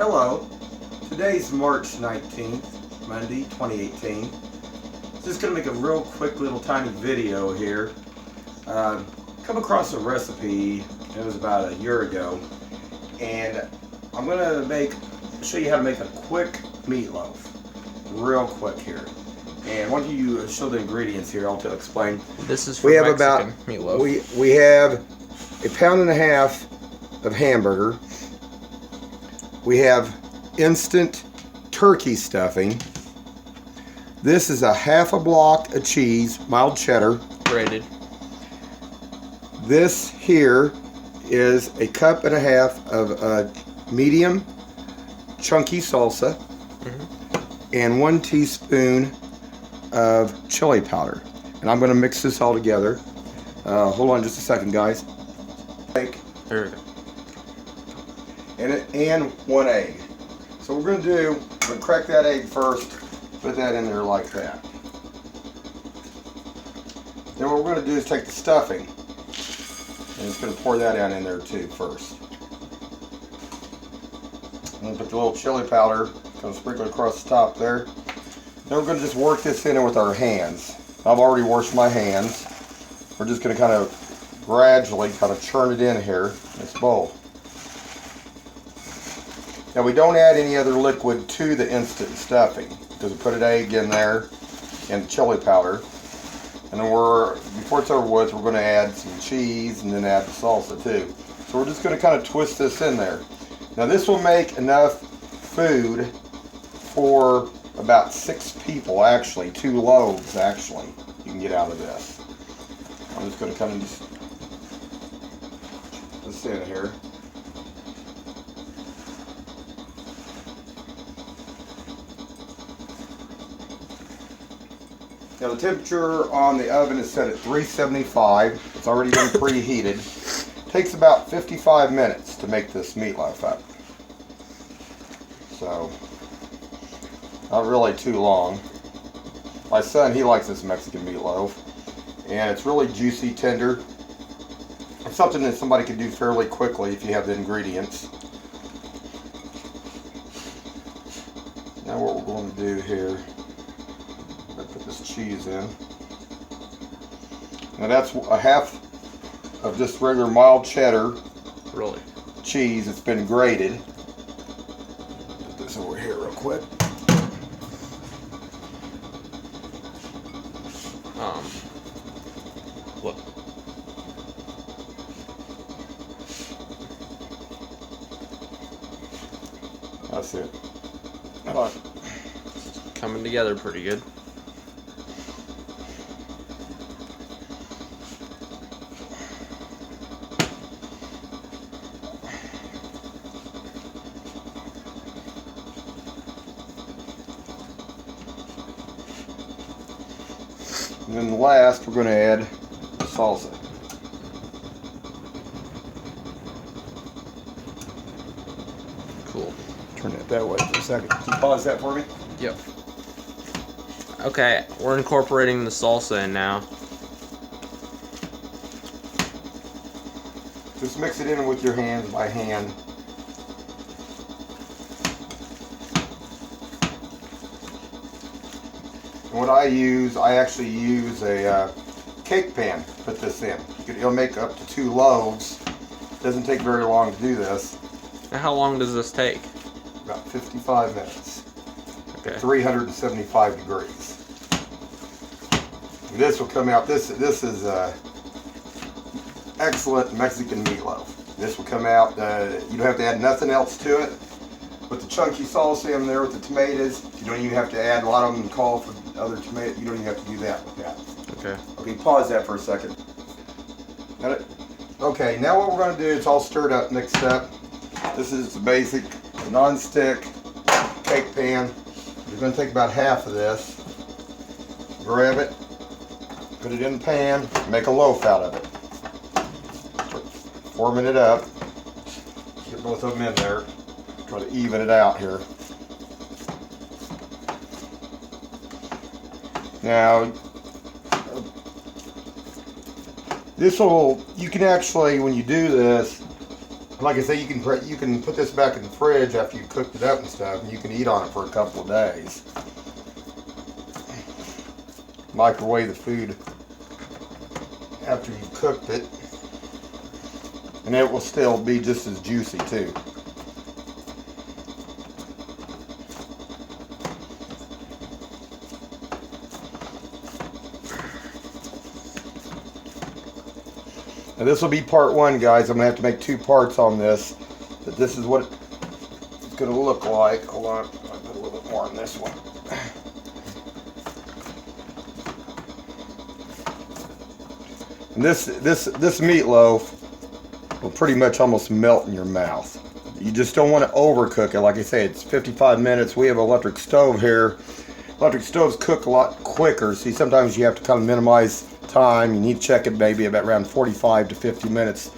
Hello, today's March 19th, Monday, 2018. Just going to make a real quick little tiny video here. Come across a recipe, it was about a year ago, and I'm going to show you how to make a quick meatloaf. Real quick here. And why don't you show the ingredients here, I'll explain. This is for Mexican meatloaf. We have a pound and a half of hamburger. We have instant turkey stuffing. This is a half a block of cheese, mild cheddar. Grated. This here is a cup and a half of medium chunky salsa, and 1 teaspoon of chili powder. And I'm going to mix this all together. Hold on just a second, guys. There we go. And 1 egg. So what we're going to do, we're going to crack that egg first, put that in there like that. Then what we're going to do is take the stuffing, and it's going to pour that down in there too first. And then put the little chili powder, going to sprinkle it across the top there. Then we're going to just work this in with our hands. I've already washed my hands. We're just going to kind of gradually kind of churn it in here in this bowl. Now we don't add any other liquid to the instant stuffing because we put an egg in there and chili powder. And then before it's over with, we're going to add some cheese and then add the salsa too. So we're just going to kind of twist this in there. Now this will make enough food for about 6 people, actually, 2 loaves actually you can get out of this. I'm just going to kind of just put this in here. Now the temperature on the oven is set at 375. It's already been preheated. It takes about 55 minutes to make this meatloaf up. So, not really too long. My son, he likes this Mexican meatloaf. And it's really juicy, tender. It's something that somebody could do fairly quickly if you have the ingredients. Now what we're going to do here, put this cheese in. Now that's a half of just regular mild cheddar cheese. It's been grated. Put this over here real quick. Look. That's it. Coming together pretty good. And then last, we're going to add the salsa. Cool. Turn it that way for a second. Can you pause that for me? Yep. Okay, we're incorporating the salsa in now. Just mix it in with your hands by hand. And what I actually use a cake pan to put this in. It'll make up to 2 loaves. Doesn't take very long to do this. Now how long does this take? About 55 minutes. Okay. 375 degrees. And this will come out. This is excellent Mexican meatloaf. This will come out. You don't have to add nothing else to it. With the chunky salsa in there with the tomatoes, you don't even have to add. A lot of them call for other tomatoes. You don't even have to do that with that. Okay. Okay, pause that for a second. Got it? Okay, now what we're going to do, it's all stirred up, mixed up. This is the basic non-stick cake pan. You're going to take about half of this, grab it, put it in the pan, make a loaf out of it. Forming it up. Get both of them in there. Try to even it out here. Now, you can actually, when you do this, Like I say, you can put this back in the fridge after you cooked it up and stuff, and you can eat on it for a couple of days. Microwave the food after you've cooked it, and it will still be just as juicy too. Now this will be part one, guys. I'm gonna have to make 2 parts on this, but this is what it's gonna look like. Hold on, I'll put a little bit more on this one. And this meatloaf will pretty much almost melt in your mouth. You just don't want to overcook it. Like I say, it's 55 minutes. We have an electric stove here. Electric stoves cook a lot quicker. See, sometimes you have to kind of minimize time. You need to check it maybe about around 45 to 50 minutes.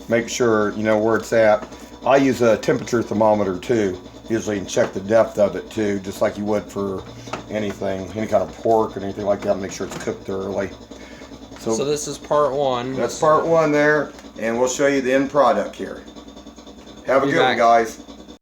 Make sure you know where it's at. I use a temperature thermometer too, usually, and check the depth of it too, just like you would for anything, any kind of pork or anything like that. Make sure it's cooked thoroughly. So this is part one. That's part one there, and we'll show you the end product here. Have a good one, guys.